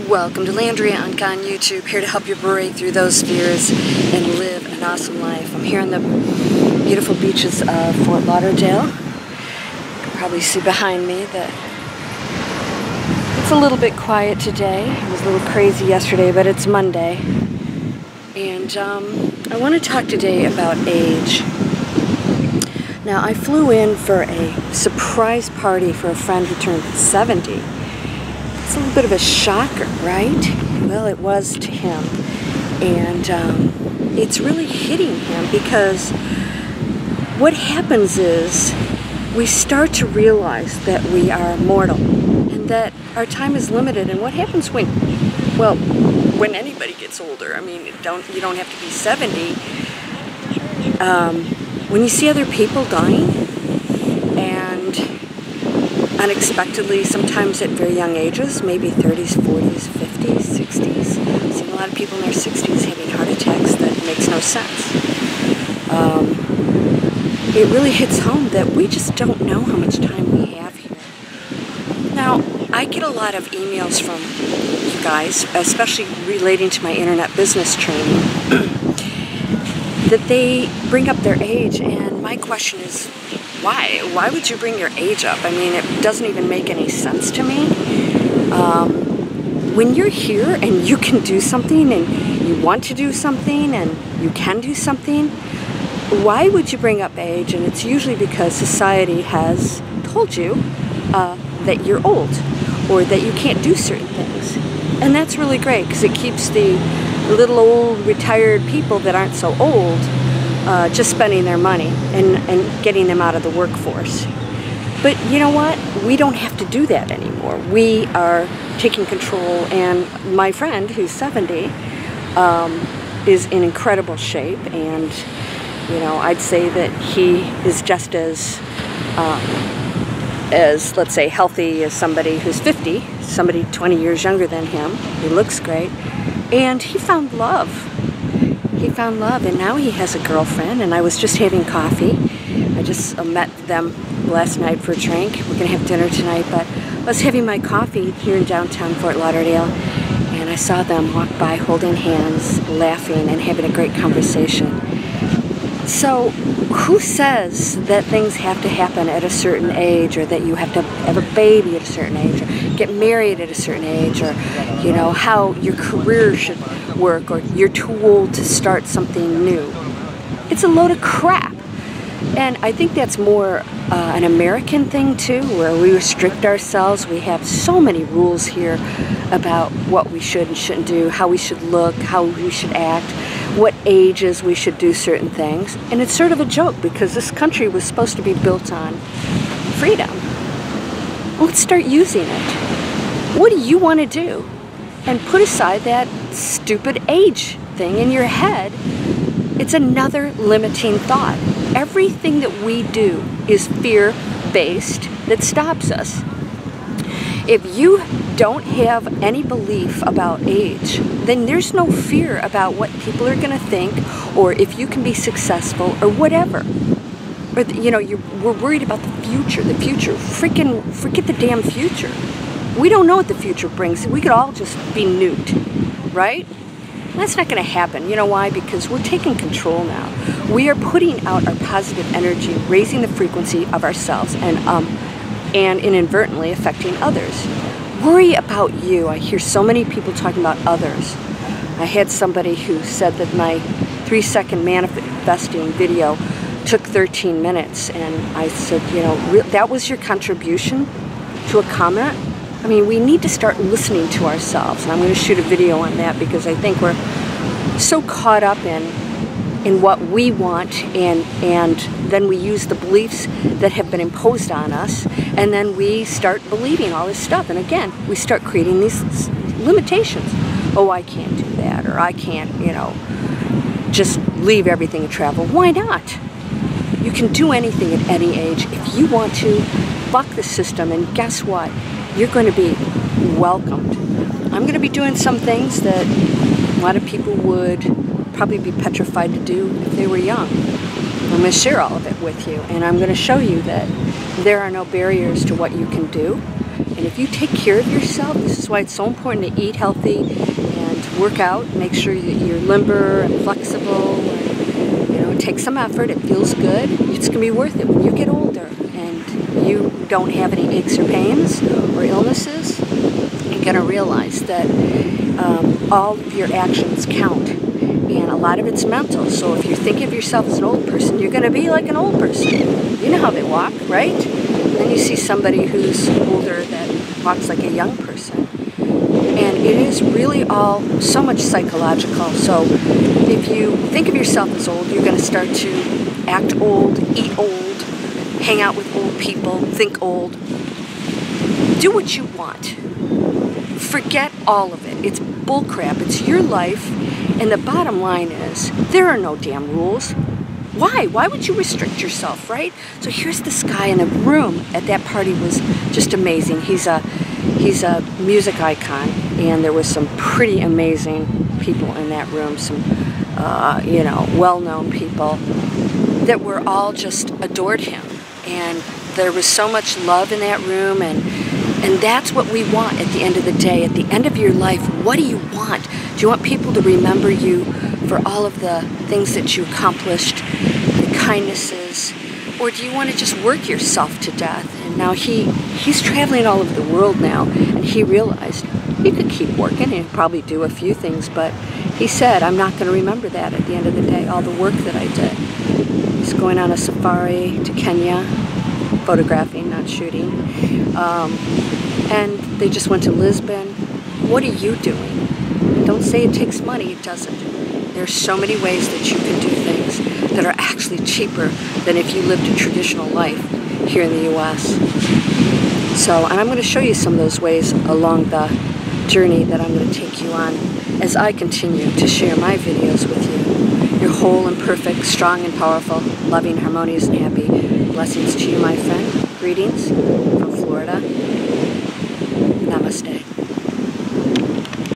Welcome to Landria, Onkka on YouTube, here to help you break through those fears and live an awesome life. I'm here on the beautiful beaches of Fort Lauderdale. You can probably see behind me that it's a little bit quiet today. It was a little crazy yesterday, but it's Monday. And I want to talk today about age. Now, I flew in for a surprise party for a friend who turned 70. It's a little bit of a shocker, right? Well, it was to him. And it's really hitting him because what happens is we start to realize that we are mortal and that our time is limited. And what happens when anybody gets older, I mean, you don't have to be 70. When you see other people dying and unexpectedly, sometimes at very young ages, maybe 30s, 40s, 50s, 60s. I've seen a lot of people in their 60s having heart attacks that makes no sense. It really hits home that we just don't know how much time we have here. Now, I get a lot of emails from you guys, especially relating to my internet business training, that they bring up their age, and my question is, why? Why would you bring your age up? I mean, it doesn't even make any sense to me. When you're here and you can do something and you want to do something and you can do something, why would you bring up age? And it's usually because society has told you that you're old or that you can't do certain things. And that's really great because it keeps the little old retired people that aren't so old just spending their money and getting them out of the workforce. But you know what? We don't have to do that anymore. We are taking control, and my friend, who's 70, is in incredible shape, and you know, I'd say that he is just as let's say, healthy as somebody who's 50, somebody 20 years younger than him. He looks great, and he found love. He found love, and now he has a girlfriend, and I was just having coffee. I just met them last night for a drink. We're going to have dinner tonight, but I was having my coffee here in downtown Fort Lauderdale, and I saw them walk by holding hands, laughing, and having a great conversation. So, who says that things have to happen at a certain age, or that you have to have a baby at a certain age, or get married at a certain age, or, you know, how your career should work, or you're too old to start something new? It's a load of crap. And I think that's more an American thing too, where we restrict ourselves. We have so many rules here about what we should and shouldn't do, how we should look, how we should act, what ages we should do certain things. And it's sort of a joke because this country was supposed to be built on freedom. Let's start using it. What do you want to do? And put aside that stupid age thing in your head. It's another limiting thought. Everything that we do is fear-based that stops us. If you don't have any belief about age, then there's no fear about what people are going to think, or if you can be successful, or whatever. Or, you know, we're worried about the future. Forget the damn future. We don't know what the future brings. We could all just be nuked, right? That's not going to happen. You know why? Because we're taking control now. We are putting out our positive energy, raising the frequency of ourselves, and inadvertently affecting others. Worry about you. I hear so many people talking about others. I had somebody who said that my 3-second manifesting video took 13 minutes, and I said, you know, that was your contribution to a comment? I mean, we need to start listening to ourselves, and I'm going to shoot a video on that because I think we're so caught up in what we want, and then we use the beliefs that have been imposed on us, and then we start believing all this stuff, and again, we start creating these limitations. Oh, I can't do that, or I can't, you know, just leave everything and travel. Why not? You can do anything at any age. If you want to, buck the system, and guess what? You're going to be welcomed. I'm going to be doing some things that a lot of people would probably be petrified to do if they were young. I'm going to share all of it with you, and I'm going to show you that there are no barriers to what you can do. And if you take care of yourself, this is why it's so important to eat healthy and work out. Make sure that you're limber and flexible. And, you know, it takes some effort. It feels good. It's going to be worth it when you get older and you don't have any aches or pains or illnesses. You're going to realize that all of your actions count. And a lot of it's mental. So if you think of yourself as an old person, you're going to be like an old person. You know how they walk, right? And then you see somebody who's older that walks like a young person. And it is really all so much psychological. So if you think of yourself as old, you're going to start to act old, eat old, hang out with old people, think old. Do what you want. Forget all of it. It's bullcrap. It's your life. And the bottom line is, there are no damn rules. Why? Why would you restrict yourself, right? So here's this guy in the room at that party was just amazing. He's a music icon, and there was some pretty amazing people in that room, some you know, well-known people that were all just adored him. And there was so much love in that room, and that's what we want at the end of the day. At the end of your life, what do you want? Do you want people to remember you for all of the things that you accomplished, the kindnesses, or do you want to just work yourself to death? And now he's traveling all over the world now, and he realized he could keep working and probably do a few things, but he said, I'm not going to remember that at the end of the day, all the work that I did. He's going on a safari to Kenya, photographing, not shooting. And they just went to Lisbon. What are you doing? Don't say it takes money, it doesn't. There's so many ways that you can do things that are actually cheaper than if you lived a traditional life here in the US. So, and I'm going to show you some of those ways along the journey that I'm going to take you on as I continue to share my videos with you. You're whole and perfect, strong and powerful, loving, harmonious, and happy. Blessings to you, my friend. Greetings from Florida. Namaste.